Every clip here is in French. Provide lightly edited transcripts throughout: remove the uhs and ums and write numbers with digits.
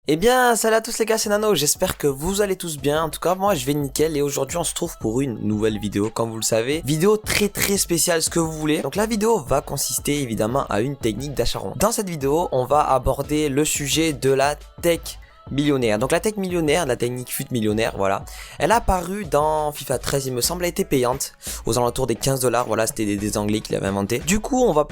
Eh bien, salut à tous les gars, c'est Nano, j'espère que vous allez tous bien. En tout cas, moi je vais nickel et aujourd'hui on se trouve pour une nouvelle vidéo, comme vous le savez. Vidéo très spéciale, ce que vous voulez. Donc la vidéo va consister évidemment à une technique d'achat rond. Dans cette vidéo, on va aborder le sujet de la tech millionnaire. Donc la tech millionnaire, la technique fut millionnaire, voilà. Elle a apparu dans FIFA 13, il me semble, elle a été payante aux alentours des 15$, voilà, c'était des Anglais qui l'avaient inventé. Du coup, on va,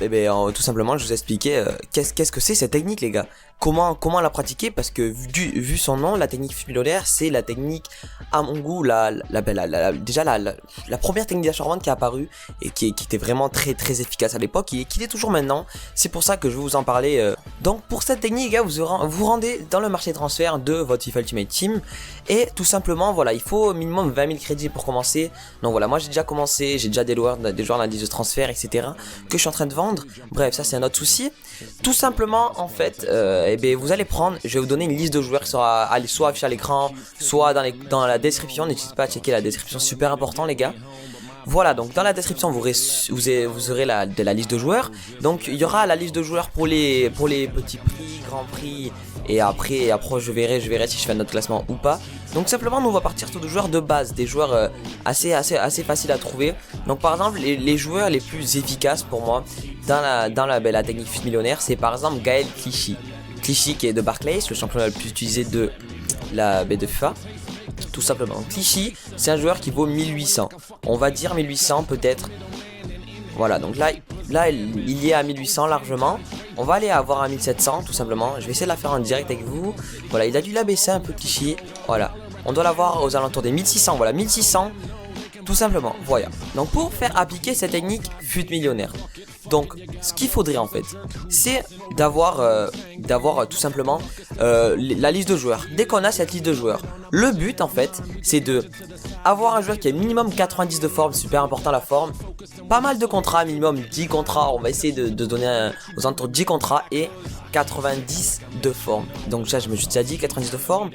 tout simplement, je vous expliquer qu'est-ce que c'est cette technique, les gars. Comment la pratiquer, parce que vu son nom, la technique fut millionnaire, c'est la technique, à mon goût, déjà la première technique d'achat-revente qui est apparue et qui était vraiment très efficace à l'époque et qui l'est toujours maintenant. C'est pour ça que je vais vous en parler. Donc pour cette technique, les gars, vous rendez dans le marché de transfert de votre FIFA Ultimate Team et tout simplement, voilà, il faut au minimum 20 000 crédits pour commencer. Donc voilà, moi j'ai déjà commencé, j'ai déjà des joueurs dans la liste de transfert, etc. que je suis en train de vendre. Bref, ça c'est un autre souci. Tout simplement, en fait, vous allez prendre, je vais vous donner une liste de joueurs qui sera soit affichée à l'écran, soit dans la description. N'hésitez pas à checker la description, super important les gars. Voilà, donc dans la description vous aurez la liste de joueurs. Donc il y aura la liste de joueurs pour les petits prix, grands prix. Et après je verrai si je fais un autre classement ou pas. Donc simplement nous on va partir sur des joueurs de base, des joueurs assez faciles à trouver. Donc par exemple les joueurs les plus efficaces pour moi dans la technique fut millionnaire, c'est par exemple Gaël Clichy. Clichy qui est de Barclays, le championnat le plus utilisé de la de FIFA. Tout simplement. Clichy, c'est un joueur qui vaut 1800. On va dire 1800 peut-être. Voilà, donc là il y est à 1800 largement. On va aller avoir à 1700 tout simplement. Je vais essayer de la faire en direct avec vous. Voilà, il a dû la baisser un peu Clichy. Voilà, on doit l'avoir aux alentours des 1600. Voilà, 1600 tout simplement. Voilà. Donc pour faire appliquer cette technique fut millionnaire. Donc ce qu'il faudrait en fait, c'est d'avoir tout simplement la liste de joueurs. Dès qu'on a cette liste de joueurs, le but en fait, c'est de avoir un joueur qui a minimum 90 de forme, super important la forme. Pas mal de contrats, minimum 10 contrats, on va essayer de donner aux alentours de 10 contrats et 90 de forme. Donc ça je me suis déjà dit 90 de forme.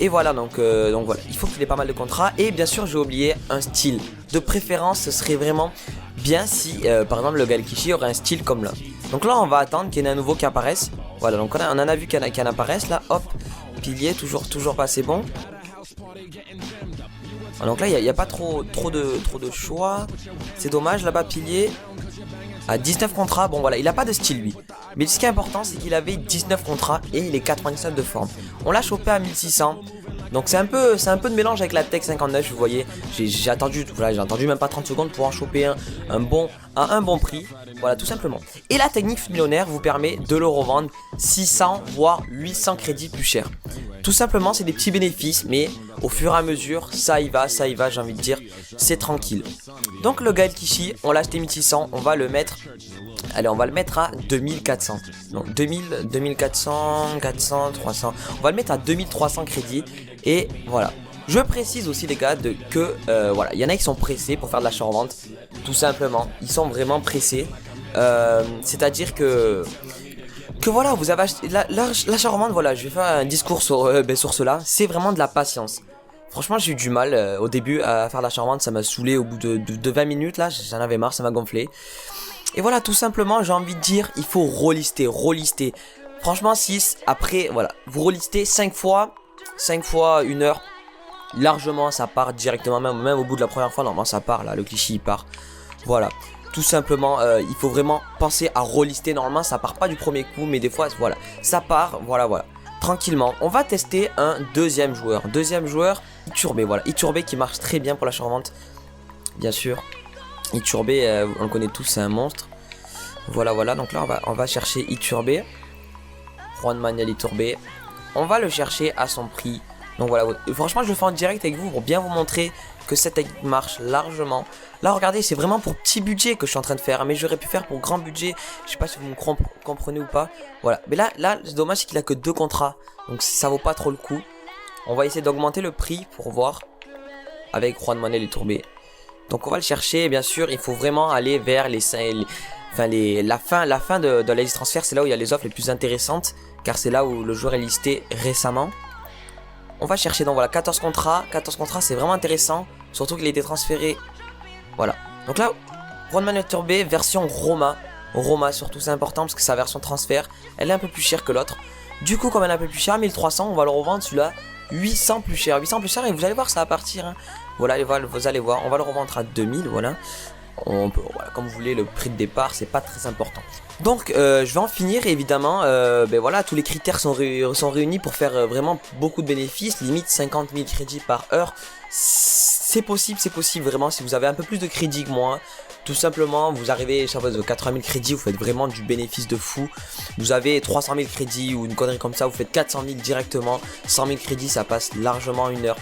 Et voilà, donc voilà, il faut qu'il ait pas mal de contrats. Et bien sûr j'ai oublié un style. De préférence ce serait vraiment bien si par exemple le Galkishi aurait un style comme là. Donc là on va attendre qu'il y en ait un nouveau qui apparaisse. Voilà, donc on en a vu qu'il y en apparaisse là. Hop, pilier, toujours pas assez bon. Donc là il n'y a pas trop de choix. C'est dommage, là-bas pilier à 19 contrats. Bon voilà, il a pas de style lui. Mais ce qui est important c'est qu'il avait 19 contrats et il est 97 de forme. On l'a chopé à 1600. Donc c'est un peu de mélange avec la Tech 59, vous voyez. J'ai attendu même pas 30 secondes pour en choper un bon prix. Voilà, tout simplement. Et la technique fut millionnaire vous permet de le revendre 600 voire 800 crédits plus cher. Tout simplement, c'est des petits bénéfices, mais au fur et à mesure, ça y va, j'ai envie de dire, c'est tranquille. Donc le Gaël Clichy, on l'a acheté 1600, on va le mettre. Allez, on va le mettre à 2400. Donc 2400, 400, 300. On va le mettre à 2300 crédits. Et voilà. Je précise aussi les gars que voilà, il y en a qui sont pressés pour faire de l'achat-revente. Tout simplement, ils sont vraiment pressés. C'est-à-dire que voilà, vous avez acheté l'achat-revente. Voilà, je vais faire un discours sur cela. C'est vraiment de la patience. Franchement, j'ai eu du mal au début à faire de l'achat-revente. Ça m'a saoulé au bout de 20 minutes. Là, j'en avais marre, ça m'a gonflé. Et voilà, tout simplement, j'ai envie de dire, il faut relister. Franchement, 6, après, voilà, vous relistez 5 fois 1 heure. Largement, ça part directement, même au bout de la première fois, normalement, ça part, là, le Clichy, il part. Voilà, tout simplement, il faut vraiment penser à relister. Normalement, ça part pas du premier coup, mais des fois, voilà, ça part, voilà. Tranquillement, on va tester un deuxième joueur. Iturbé, voilà, Iturbé qui marche très bien pour l'achat-revente, bien sûr. Iturbé, on le connaît tous, c'est un monstre. Voilà, donc là on va chercher Iturbé. Juan Manuel Iturbé. On va le chercher à son prix. Donc voilà, franchement je le fais en direct avec vous pour bien vous montrer que cette technique marche largement. Là regardez, c'est vraiment pour petit budget que je suis en train de faire, mais j'aurais pu faire pour grand budget. Je sais pas si vous me comprenez ou pas. Voilà, mais là c'est dommage, c'est qu'il a que 2 contrats, donc ça vaut pas trop le coup. On va essayer d'augmenter le prix pour voir avec Juan Manuel Iturbé. Donc on va le chercher, bien sûr, il faut vraiment aller vers la fin de la liste transfert, c'est là où il y a les offres les plus intéressantes, car c'est là où le joueur est listé récemment. On va chercher, donc voilà, 14 contrats, c'est vraiment intéressant, surtout qu'il a été transféré. Voilà, donc là, Juan Manuel Iturbé, version Roma, surtout c'est important parce que sa version transfert, elle est un peu plus chère que l'autre. Du coup, comme elle est un peu plus cher, 1300, on va le revendre celui-là 800 plus cher. 800 plus cher et vous allez voir, ça va partir. Hein. Voilà, vous allez voir, on va le revendre à 2000, voilà. On peut, voilà, comme vous voulez, le prix de départ, c'est pas très important. Donc, je vais en finir, et évidemment, ben voilà, tous les critères sont réunis pour faire vraiment beaucoup de bénéfices, limite 50 000 crédits par heure. C'est possible, vraiment, si vous avez un peu plus de crédits que moi. Tout simplement, vous arrivez à 80 000 crédits, vous faites vraiment du bénéfice de fou. Vous avez 300 000 crédits ou une connerie comme ça, vous faites 400 000 directement. 100 000 crédits, ça passe largement une heure.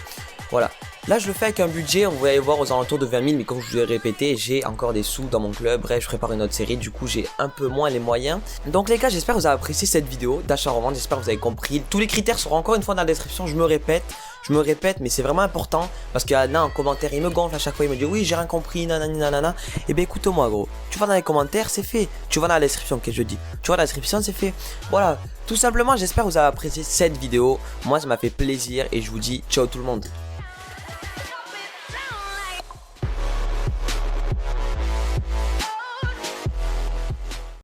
Voilà. Là, je le fais avec un budget, on va aller voir aux alentours de 20 000, mais comme je vous l'ai répété, j'ai encore des sous dans mon club. Bref, je prépare une autre série, du coup, j'ai un peu moins les moyens. Donc les gars, j'espère que vous avez apprécié cette vidéo d'achat-revente, j'espère que vous avez compris. Tous les critères seront encore une fois dans la description, je me répète, mais c'est vraiment important, parce qu'il y en a en commentaire, il me gonfle à chaque fois, il me dit oui, j'ai rien compris, nanani nanana. Et ben écoute-moi gros, tu vas dans les commentaires, c'est fait. Tu vas dans la description, qu'est-ce que je dis? Tu vas dans la description, c'est fait. Voilà, tout simplement, j'espère que vous avez apprécié cette vidéo. Moi, ça m'a fait plaisir, et je vous dis ciao tout le monde.